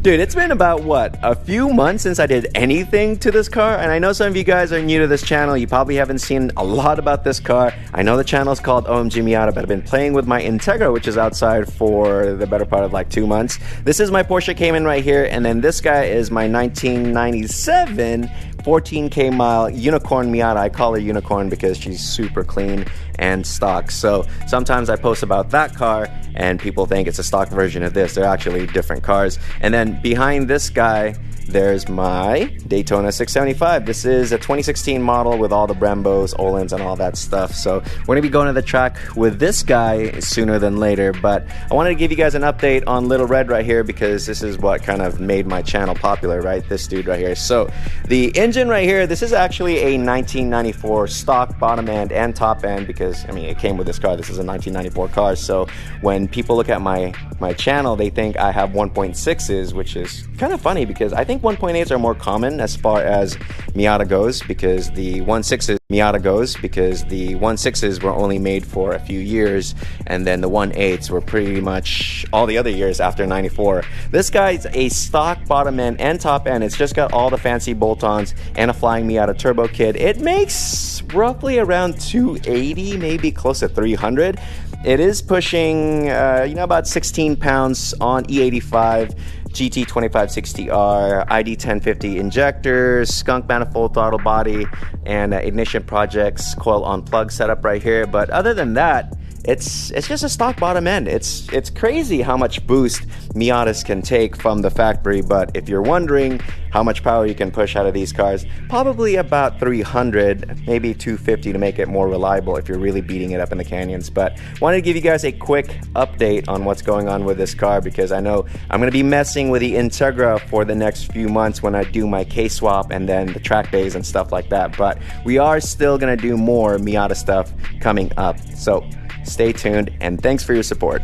Dude, it's been about, what, a few months since I did anything to this car, and I know some of you guys are new to this channel. You probably haven't seen a lot about this car. I know the channel is called OMG Miata, but I've been playing with my Integra, which is outside for the better part of like 2 months. This is my Porsche Cayman right here, and then this guy is my 1997 14K mile unicorn Miata. I call her unicorn because she's super clean and stock. So sometimes I post about that car and people think it's a stock version of this. They're actually different cars. And then behind this guy, there's my Daytona 675. This is a 2016 model with all the Brembos, Olins, and all that stuff. So we're going to be going to the track with this guy sooner than later. But I wanted to give you guys an update on Little Red right here because this is what kind of made my channel popular, right? This dude right here. So the engine right here, this is actually a 1994 stock bottom end and top end because, I mean, it came with this car. This is a 1994 car. So when people look at my channel, they think I have 1.6s, which is kind of funny because I think 1.8s are more common as far as Miata goes because the 1.6s were only made for a few years, and then the 1.8s were pretty much all the other years after 94. This guy's a stock bottom end and top end. It's just got all the fancy bolt-ons and a flying Miata turbo kit. It makes roughly around 280, maybe close to 300. It is pushing, about 16 pounds on E85, GT 2560R, ID 1050 injectors, skunk manifold throttle body, and ignition projects coil on plug setup right here. But other than that, it's just a stock bottom end. It's crazy how much boost Miatas can take from the factory, but if you're wondering how much power you can push out of these cars, probably about 300, maybe 250 to make it more reliable if you're really beating it up in the canyons. But wanted to give you guys a quick update on what's going on with this car because I know I'm going to be messing with the Integra for the next few months when I do my K-swap and then the track days and stuff like that. But we are still going to do more Miata stuff coming up. So stay tuned and thanks for your support.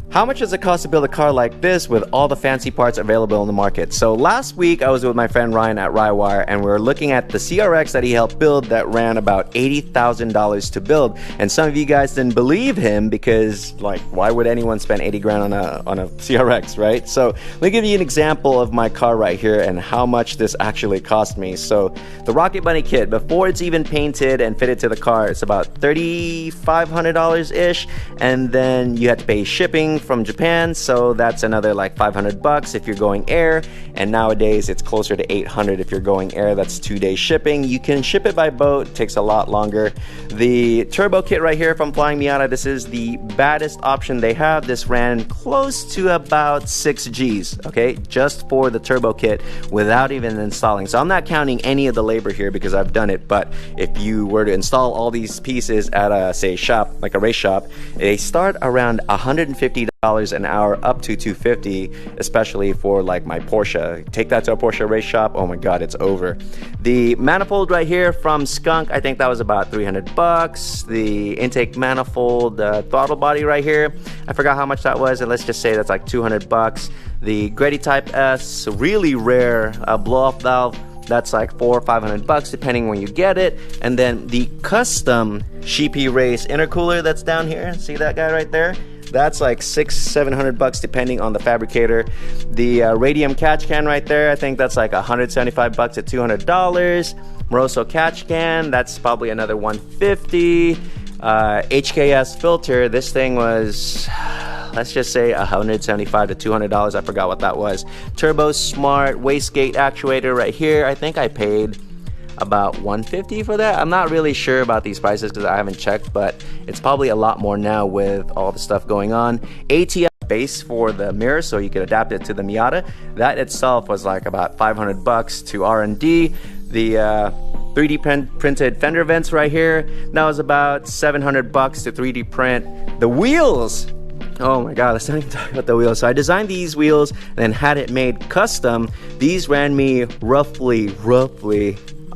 How much does it cost to build a car like this with all the fancy parts available in the market? So last week I was with my friend Ryan at Rywire and we were looking at the CRX that he helped build that ran about $80,000 to build. And some of you guys didn't believe him because, like, why would anyone spend 80 grand on a CRX, right? So let me give you an example of my car right here and how much this actually cost me. So the Rocket Bunny kit, before it's even painted and fitted to the car, it's about $3,500-ish, and then you have to pay shipping from Japan, so that's another like $500 if you're going air, and nowadays it's closer to $800 if you're going air. That's 2-day shipping. You can ship it by boat, it takes a lot longer. The turbo kit right here from Flying Miata, this is the baddest option they have. This ran close to about 6 G's, okay, just for the turbo kit without even installing. So I'm not counting any of the labor here because I've done it, but if you were to install all these pieces at a, say, shop, like a race shop, they start around $150 an hour up to $250, especially for like my Porsche. Take that to a Porsche race shop, oh my god, it's over. The manifold right here from Skunk, I think that was about $300. The intake manifold throttle body right here, I forgot how much that was, and let's just say that's like $200. The Greddy Type S, really rare blow-off valve, that's like $400 or $500 depending when you get it. And then the custom Sheepy Race intercooler that's down here, see that guy right there? That's like $600-700 depending on the fabricator. The radium catch can right there, I think that's like $175 to $200. Moroso catch can, that's probably another $150. HKS filter, this thing was, let's just say $175 to $200. I forgot what that was. Turbo Smart wastegate actuator right here, I think I paid about $150 for that. I'm not really sure about these prices because I haven't checked, but it's probably a lot more now with all the stuff going on. ATF base for the mirror so you could adapt it to the Miata. That itself was like about $500 to R&D. The 3D printed fender vents right here, that was about $700 to 3D print. The wheels, oh my god, let's not even talk about the wheels. So I designed these wheels and then had it made custom. These ran me roughly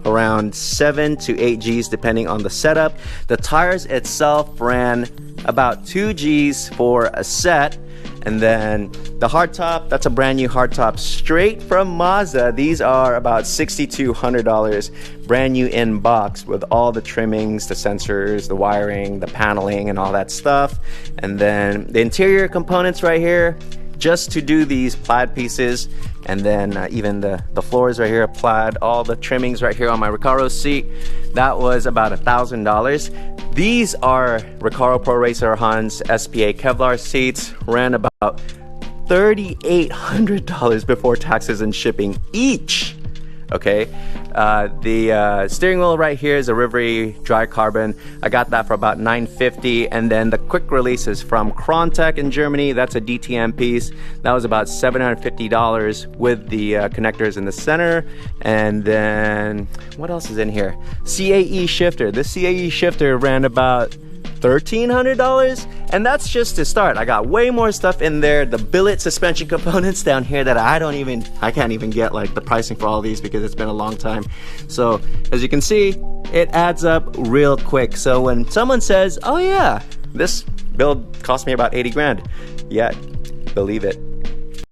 around 7 to 8 G's depending on the setup. The tires itself ran about 2 G's for a set. And then the hardtop, that's a brand new hardtop straight from Mazda. These are about $6,200, brand new in box with all the trimmings, the sensors, the wiring, the paneling, and all that stuff. And then the interior components right here, just to do these plaid pieces. And then even the floors right here are plaid, all the trimmings right here on my Recaro seat, that was about $1,000. These are Recaro Pro Racer Hans SPA Kevlar seats, ran about $3,800 before taxes and shipping each. Okay, the steering wheel right here is a Rivery dry carbon. I got that for about $950, and then the quick release is from Krontech in Germany. That's a DTM piece. That was about $750 with the connectors in the center. And then what else is in here? CAE shifter. This CAE shifter ran about $1,300, and that's just to start. I got way more stuff in there. The billet suspension components down here that I can't even get like the pricing for all these because it's been a long time. So as you can see, it adds up real quick. So when someone says, oh yeah, this build cost me about 80 grand, yeah, believe it.